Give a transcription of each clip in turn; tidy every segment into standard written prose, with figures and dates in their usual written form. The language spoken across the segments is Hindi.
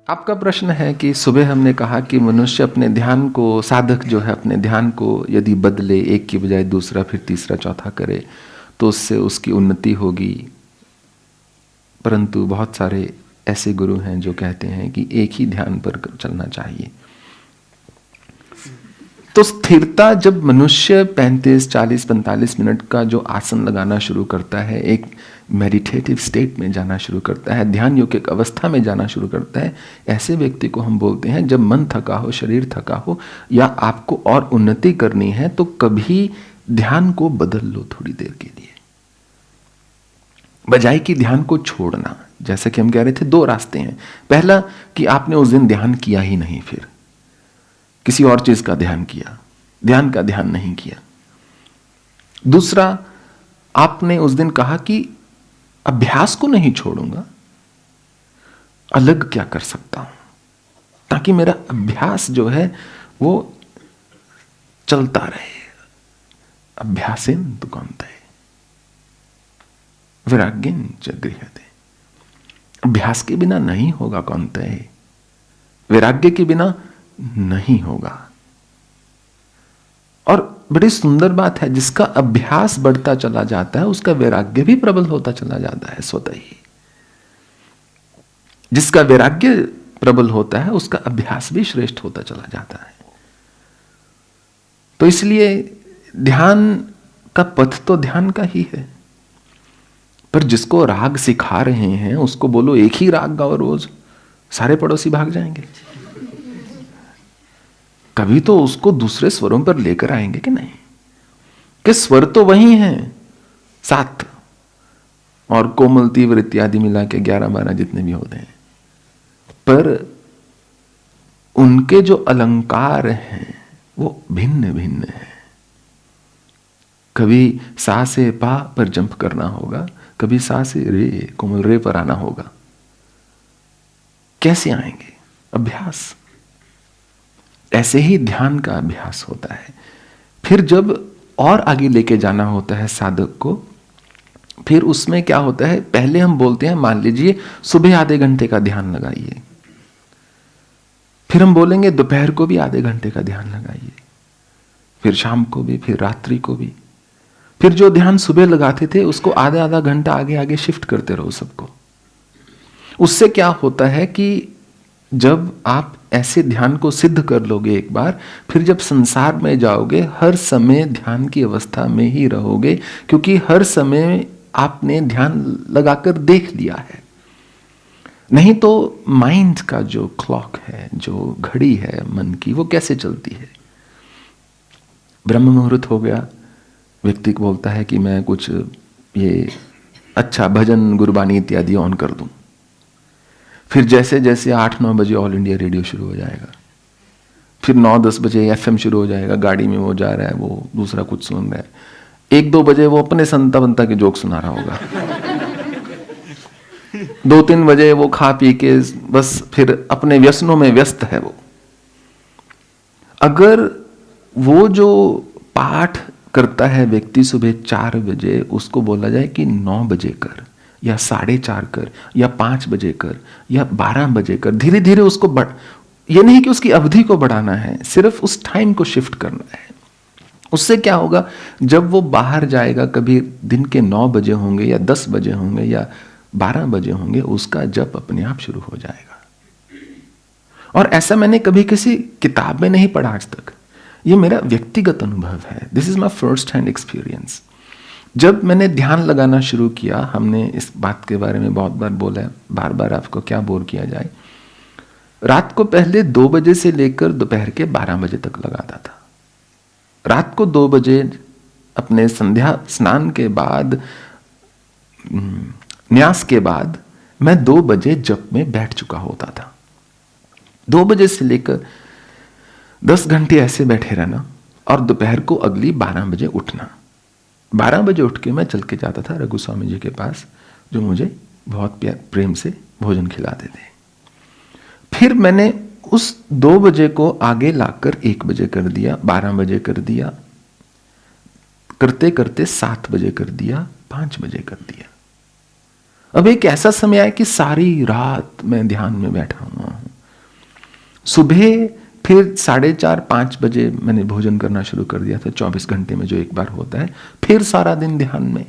आपका प्रश्न है कि सुबह हमने कहा कि मनुष्य अपने ध्यान को, साधक जो है अपने ध्यान को यदि बदले, एक की बजाय दूसरा फिर तीसरा चौथा करे तो उससे उसकी उन्नति होगी। परंतु बहुत सारे ऐसे गुरु हैं जो कहते हैं कि एक ही ध्यान पर चलना चाहिए। तो स्थिरता, जब मनुष्य 35, 40, 45 मिनट का जो आसन लगाना शुरू करता है, एक मेडिटेटिव स्टेट में जाना शुरू करता है, ध्यान योगिक अवस्था में जाना शुरू करता है, ऐसे व्यक्ति को हम बोलते हैं जब मन थका हो, शरीर थका हो या आपको और उन्नति करनी है तो कभी ध्यान को बदल लो थोड़ी देर के लिए, बजाय कि ध्यान को छोड़ना। जैसे कि हम कह रहे थे, दो रास्ते हैं। पहला कि आपने उस दिन ध्यान किया ही नहीं, फिर किसी और चीज का ध्यान किया, ध्यान का ध्यान नहीं किया। दूसरा, आपने उस दिन कहा कि अभ्यास को नहीं छोड़ूंगा, अलग क्या कर सकता हूं ताकि मेरा अभ्यास जो है वो चलता रहे। अभ्यासेन तु कौन्तेय वैराग्येन च गृह्यते। अभ्यास के बिना नहीं होगा कौन्तेय, वैराग्य के बिना नहीं होगा। और बड़ी सुंदर बात है, जिसका अभ्यास बढ़ता चला जाता है उसका वैराग्य भी प्रबल होता चला जाता है स्वतः ही। जिसका वैराग्य प्रबल होता है उसका अभ्यास भी श्रेष्ठ होता चला जाता है। तो इसलिए ध्यान का पथ तो ध्यान का ही है, पर जिसको राग सिखा रहे हैं उसको बोलो एक ही राग गाओ रोज, सारे पड़ोसी भाग जाएंगे। कभी तो उसको दूसरे स्वरों पर लेकर आएंगे कि नहीं, कि स्वर तो वही हैं 7 और कोमल, तीव्र इत्यादि मिला के 11-12 जितने भी होते हैं, पर उनके जो अलंकार हैं वो भिन्न भिन्न है। कभी सा से पा पर जंप करना होगा, कभी सा से रे, कोमल रे पर आना होगा। कैसे आएंगे? अभ्यास। ऐसे ही ध्यान का अभ्यास होता है। फिर जब और आगे लेके जाना होता है साधक को, फिर उसमें क्या होता है, पहले हम बोलते हैं मान लीजिए सुबह आधे घंटे का ध्यान लगाइए, फिर हम बोलेंगे दोपहर को भी आधे घंटे का ध्यान लगाइए, फिर शाम को भी, फिर रात्रि को भी। फिर जो ध्यान सुबह लगाते थे उसको आधा आधा घंटा आगे आगे शिफ्ट करते रहो सबको। उससे क्या होता है कि जब आप ऐसे ध्यान को सिद्ध कर लोगे एक बार, फिर जब संसार में जाओगे हर समय ध्यान की अवस्था में ही रहोगे, क्योंकि हर समय आपने ध्यान लगाकर देख लिया है। नहीं तो माइंड का जो क्लॉक है, जो घड़ी है मन की, वो कैसे चलती है। ब्रह्म मुहूर्त हो गया, व्यक्ति को बोलता है कि मैं कुछ ये अच्छा भजन, गुरबानी इत्यादि ऑन कर दूं। फिर जैसे जैसे 8-9 बजे ऑल इंडिया रेडियो शुरू हो जाएगा, फिर 9-10 बजे एफएम शुरू हो जाएगा, गाड़ी में वो जा रहा है, वो दूसरा कुछ सुन रहा है। 1-2 बजे वो अपने संता बनता के जोक सुना रहा होगा। 2-3 बजे वो खा पी के बस फिर अपने व्यसनों में व्यस्त है वो। अगर वो जो पाठ करता है व्यक्ति सुबह 4 बजे, उसको बोला जाए कि 9 बजे कर या 4:30 कर या 5 बजे कर या 12 बजे कर, धीरे धीरे उसको ये नहीं कि उसकी अवधि को बढ़ाना है, सिर्फ उस टाइम को शिफ्ट करना है। उससे क्या होगा, जब वो बाहर जाएगा, कभी दिन के 9 बजे होंगे या 10 बजे होंगे या 12 बजे होंगे, उसका जप अपने आप शुरू हो जाएगा। और ऐसा मैंने कभी किसी किताब में नहीं पढ़ा आज तक, ये मेरा व्यक्तिगत अनुभव है। This is my first hand experience. जब मैंने ध्यान लगाना शुरू किया, हमने इस बात के बारे में बहुत बार बोला है, बार बार आपको क्या बोर किया जाए। रात को पहले 2 बजे से लेकर दोपहर के 12 बजे तक लगाता था। रात को 2 बजे अपने संध्या स्नान के बाद, न्यास के बाद मैं 2 बजे जप में बैठ चुका होता था। 2 बजे से लेकर 10 घंटे ऐसे बैठे रहना और दोपहर को अगली 12 बजे उठना। 12 बजे उठ के मैं चल के जाता था रघु स्वामी जी के पास, जो मुझे बहुत प्रेम से भोजन खिलाते थे। फिर मैंने उस 2 बजे को आगे लाकर 1 बजे कर दिया, 12 बजे कर दिया, करते करते 7 बजे कर दिया, 5 बजे कर दिया। अब एक ऐसा समय आया कि सारी रात मैं ध्यान में बैठा हुआ हूं। सुबह फिर 4:30-5 बजे मैंने भोजन करना शुरू कर दिया था, 24 घंटे में जो एक बार होता है। फिर सारा दिन ध्यान में,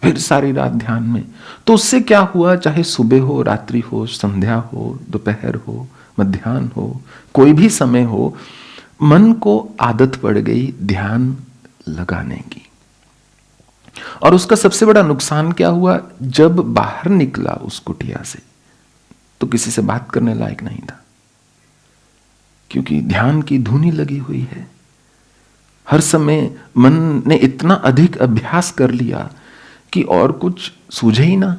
फिर सारी रात ध्यान में। तो उससे क्या हुआ, चाहे सुबह हो, रात्रि हो, संध्या हो, दोपहर हो, मध्याह्न हो, कोई भी समय हो, मन को आदत पड़ गई ध्यान लगाने की। और उसका सबसे बड़ा नुकसान क्या हुआ, जब बाहर निकला उस कुटिया से तो किसी से बात करने लायक नहीं था, क्योंकि ध्यान की धुनी लगी हुई है। हर समय मन ने इतना अधिक अभ्यास कर लिया कि और कुछ सूझे ही ना।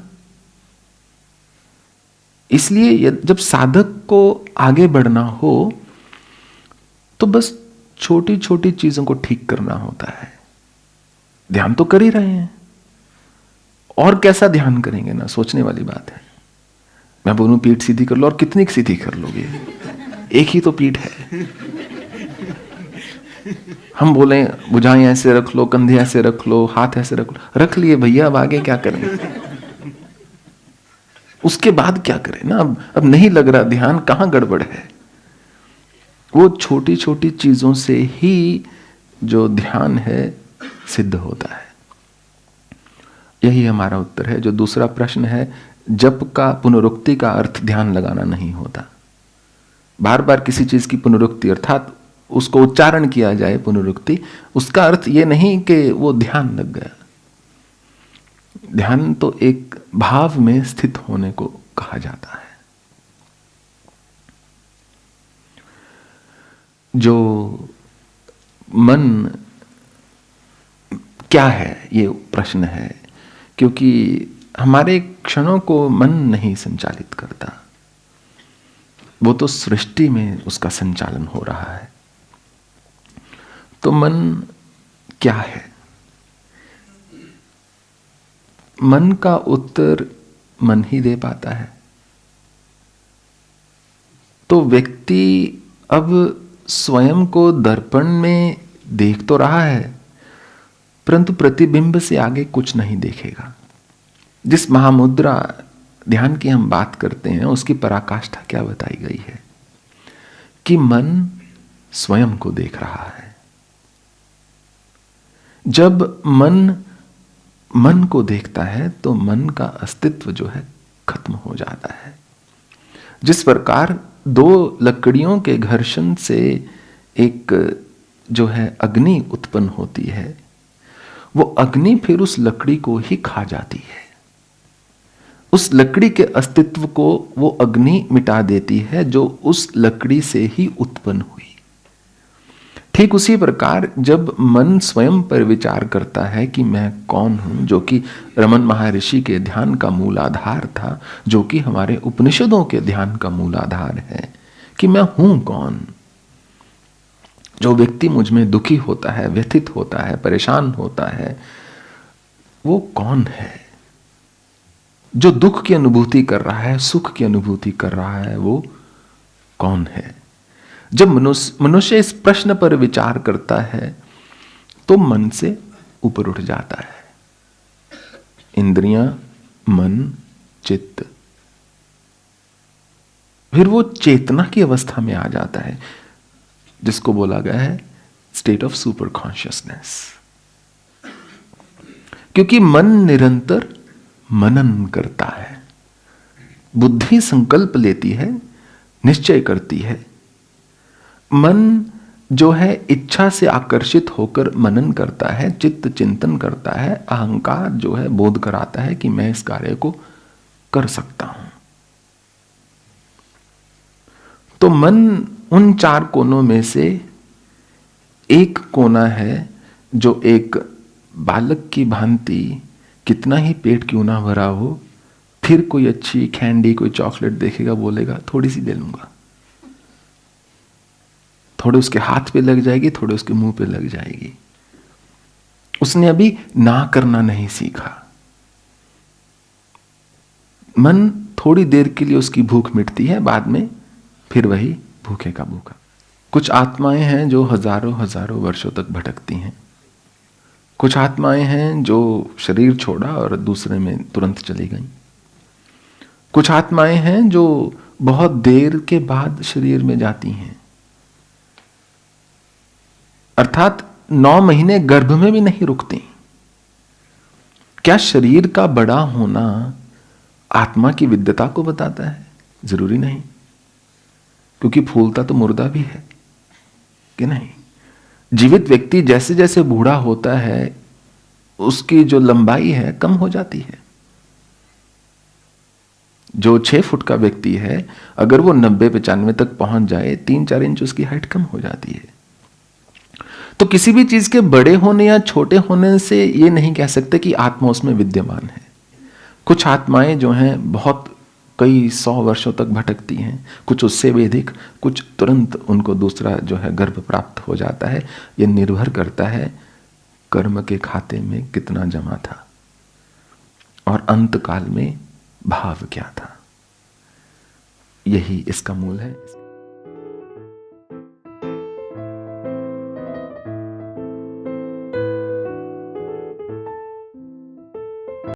इसलिए जब साधक को आगे बढ़ना हो तो बस छोटी छोटी चीजों को ठीक करना होता है। ध्यान तो कर ही रहे हैं, और कैसा ध्यान करेंगे ना, सोचने वाली बात है। मैं बोलूं पीठ सीधी कर लो, और कितनी सीधी कर लोगे, एक ही तो पीठ है। हम बोले भुजाएं ऐसे रख लो, कंधे ऐसे रख लो, हाथ ऐसे रख लो, रख लिए भैया, अब आगे क्या करें? उसके बाद क्या करें ना, अब नहीं लग रहा ध्यान, कहां गड़बड़ है? वो छोटी छोटी चीजों से ही जो ध्यान है सिद्ध होता है। यही हमारा उत्तर है। जो दूसरा प्रश्न है, जप का पुनरुक्ति का अर्थ ध्यान लगाना नहीं होता। बार बार किसी चीज की पुनरुक्ति अर्थात उसको उच्चारण किया जाए पुनरुक्ति, उसका अर्थ ये नहीं कि वो ध्यान लग गया। ध्यान तो एक भाव में स्थित होने को कहा जाता है। जो मन क्या है, ये प्रश्न है, क्योंकि हमारे क्षणों को मन नहीं संचालित करता, वो तो सृष्टि में उसका संचालन हो रहा है। तो मन क्या है? मन का उत्तर मन ही दे पाता है। तो व्यक्ति अब स्वयं को दर्पण में देख तो रहा है, परंतु प्रतिबिंब से आगे कुछ नहीं देखेगा। जिस महामुद्रा ध्यान की हम बात करते हैं, उसकी पराकाष्ठा क्या बताई गई है कि मन स्वयं को देख रहा है। जब मन को देखता है तो मन का अस्तित्व जो है खत्म हो जाता है। जिस प्रकार दो लकड़ियों के घर्षण से एक जो है अग्नि उत्पन्न होती है, वो अग्नि फिर उस लकड़ी को ही खा जाती है। उस लकड़ी के अस्तित्व को वो अग्नि मिटा देती है जो उस लकड़ी से ही उत्पन्न हुई। ठीक उसी प्रकार जब मन स्वयं पर विचार करता है कि मैं कौन हूं, जो कि रमन महर्षि के ध्यान का मूल आधार था, जो कि हमारे उपनिषदों के ध्यान का मूल आधार है कि मैं हूं कौन। जो व्यक्ति मुझ में दुखी होता है, व्यथित होता है, परेशान होता है, वो कौन है? जो दुख की अनुभूति कर रहा है, सुख की अनुभूति कर रहा है, वो कौन है? जब मनुष्य इस प्रश्न पर विचार करता है तो मन से ऊपर उठ जाता है। इंद्रियां, मन, चित्त, फिर वो चेतना की अवस्था में आ जाता है, जिसको बोला गया है स्टेट ऑफ सुपर कॉन्शियसनेस। क्योंकि मन निरंतर मनन करता है, बुद्धि संकल्प लेती है, निश्चय करती है। मन जो है इच्छा से आकर्षित होकर मनन करता है, चित्त चिंतन करता है, अहंकार जो है बोध कराता है कि मैं इस कार्य को कर सकता हूं। तो मन उन चार कोनों में से एक कोना है जो एक बालक की भांति कितना ही पेट क्यों ना भरा हो, फिर कोई अच्छी कैंडी, कोई चॉकलेट देखेगा, बोलेगा थोड़ी सी ले लूंगा। थोड़े उसके हाथ पे लग जाएगी, थोड़े उसके मुंह पे लग जाएगी। उसने अभी ना करना नहीं सीखा। मन थोड़ी देर के लिए उसकी भूख मिटती है, बाद में फिर वही भूखे का भूखा। कुछ आत्माएं हैं जो हजारों हजारों वर्षों तक भटकती हैं। कुछ आत्माएं हैं जो शरीर छोड़ा और दूसरे में तुरंत चली गई। कुछ आत्माएं हैं जो बहुत देर के बाद शरीर में जाती हैं, अर्थात 9 महीने गर्भ में भी नहीं रुकती। क्या शरीर का बड़ा होना आत्मा की विद्यता को बताता है? जरूरी नहीं, क्योंकि फूलता तो मुर्दा भी है कि नहीं। जीवित व्यक्ति जैसे जैसे बूढ़ा होता है उसकी जो लंबाई है कम हो जाती है। जो 6 फुट का व्यक्ति है, अगर वो 90-95 तक पहुंच जाए, 3-4 इंच उसकी हाइट कम हो जाती है। तो किसी भी चीज के बड़े होने या छोटे होने से ये नहीं कह सकते कि आत्मा उसमें विद्यमान है। कुछ आत्माएं जो हैं बहुत कई 100 वर्षों तक भटकती हैं, कुछ उससे भी अधिक, कुछ तुरंत उनको दूसरा जो है गर्भ प्राप्त हो जाता है। ये निर्भर करता है कर्म के खाते में कितना जमा था और अंत काल में भाव क्या था। यही इसका मूल है।